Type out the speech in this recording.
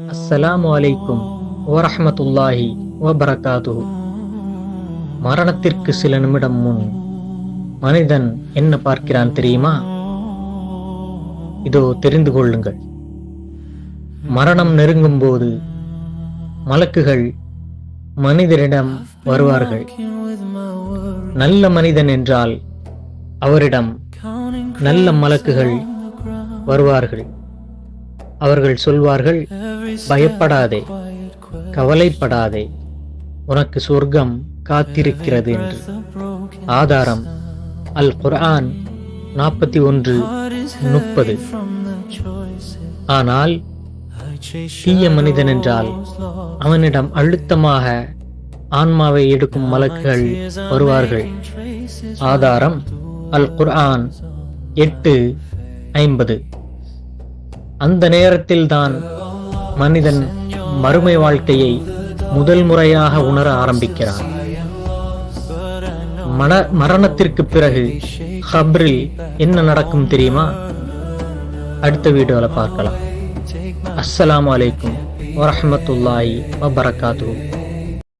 அஸ்ஸலாமு அலைக்கும் வரஹ்மத்துல்லாஹி வபரகாத்துஹு. மரணத்திற்கு சில நிமிடம் முன் மனிதன் என்ன பார்க்கிறான் தெரியுமா? இதோ தெரிந்து கொள்ளுங்கள். மரணம் நெருங்கும் போது மலக்குகள் மனிதரிடம் வருவார்கள். நல்ல மனிதன் என்றால் அவரிடம் நல்ல மலக்குகள் வருவார்கள். அவர்கள் சொல்வார்கள், பயப்படாதே, கவலைப்படாதே, உனக்கு சொர்க்கம் காத்திருக்கிறது என்று. ஆதாரம் அல் குர்ஆன் 41:30. ஆனால் தீய மனிதன் என்றால் அவனிடம் அழுத்தமாக ஆன்மாவை எடுக்கும் மலக்குகள் வருவார்கள். ஆதாரம் அல் குர்ஆன் 8:50. அந்த நேரத்தில்தான் மனிதன் மறுமை வாழ்க்கையை முதல் முறையாக உணர ஆரம்பிக்கிறான். மரணத்திற்கு பிறகு கப்ரில் என்ன நடக்கும் தெரியுமா? அடுத்த வீடியோல பார்க்கலாம். அஸ்ஸலாமு அலைக்கும் வரஹ்மத்துல்லாஹி வபரகாத்துஹு.